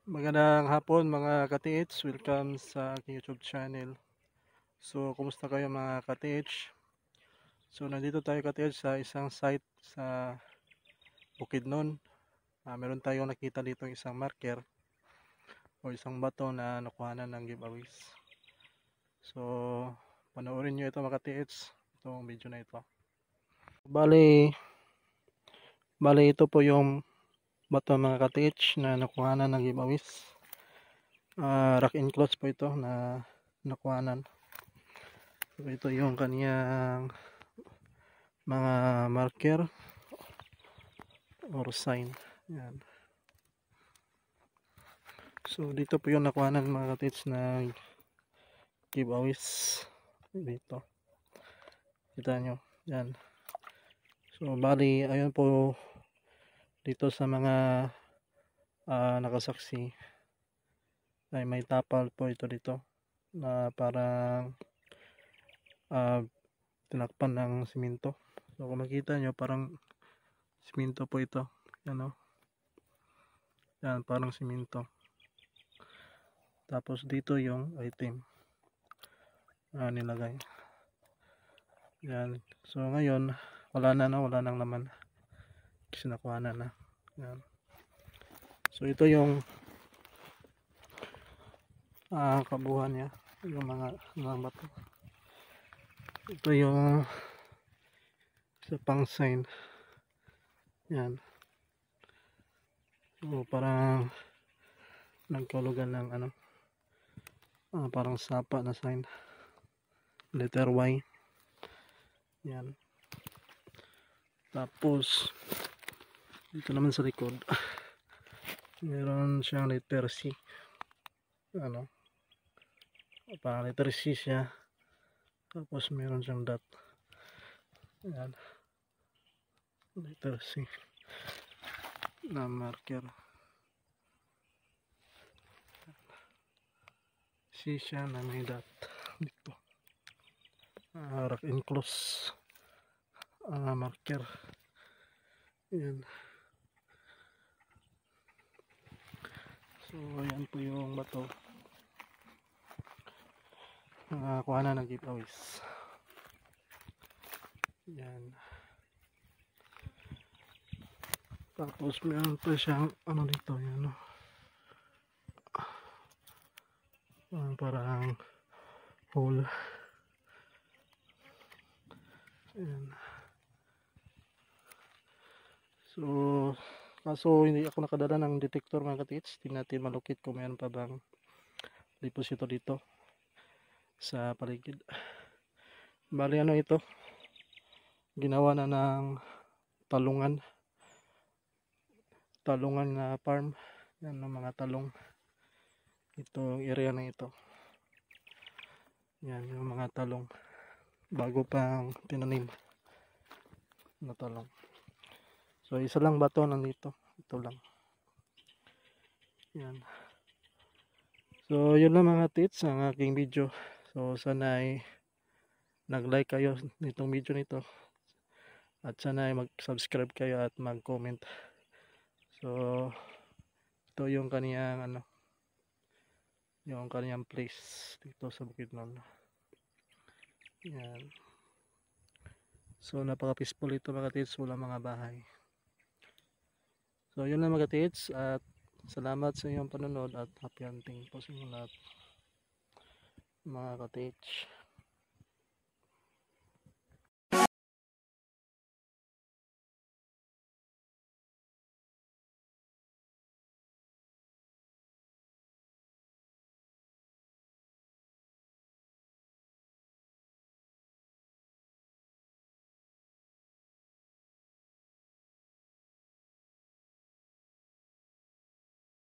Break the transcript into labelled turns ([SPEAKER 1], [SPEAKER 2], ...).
[SPEAKER 1] Magandang hapon mga ka-TH, welcome sa aking YouTube channel. So, kumusta kayo mga ka-TH? So, nandito tayo ka-TH sa isang site sa Bukidnon. Meron tayong nakita dito isang marker o isang bato na nakuhanan ng giveaways. So, panoorin nyo ito mga ka-TH, itong video na ito. Bali ito po yung bato mga ka-TH na nakuhanan ng giveaways. Rock enclosed po ito na nakuhanan. So, ito yung kaniyang mga marker or sign. Yan. So dito po yung nakuha ng mga katits na giveaways dito. Kita nyo. Yan. So bali ayun po dito sa mga nakasaksi ay may tapal po ito dito na parang tinakpan ng simento. So kung makita nyo parang simento po ito. Yan o. Yan parang simento. Tapos dito yung item nilagay. Yan. So ngayon wala nang laman. Kasi nakuha na. Yan. So ito yung kabuuan niya, yung mga bato. Ito yung sa pang sign. Yan. So parang nagkulugan ng parang sapa na sign, letter Y. Yan. Tapos dito naman sa likod meron siyang letter C, parang letter C siya, tapos meron siyang dot. Yan. Letter C na marker. C siya na may dot dito. Rock enclosed marker. Yan. So ayan po yung bato kuha na ng giveaways. Yan. Tapos meron pa siyang dito, yan parang hole. Ayan. So kaso hindi ako nakadala ng detector mga katits. Tingnan natin malukit kung meron pa bang deposito dito sa paligid. Bali ito, ginawa na ng talungan na farm. Yan ng mga talong. Itong area na ito. Yan yung mga talong bago pang tinanim na talong. So isa lang bato nandito. Ito lang. Yan. So yun lang mga tits ang aking video. So sana ay nag-like kayo nitong video nito. At sana ay mag-subscribe kayo at mag-comment. So ito yung kaniyang yung kaniyang place dito sa Bukidnon. Yan. So napaka-peaceful ito mga tits, wala mga bahay. So yun lang mga tits, at salamat sa iyong panonood at happy hunting po sa inyo lahat mga ka-tits.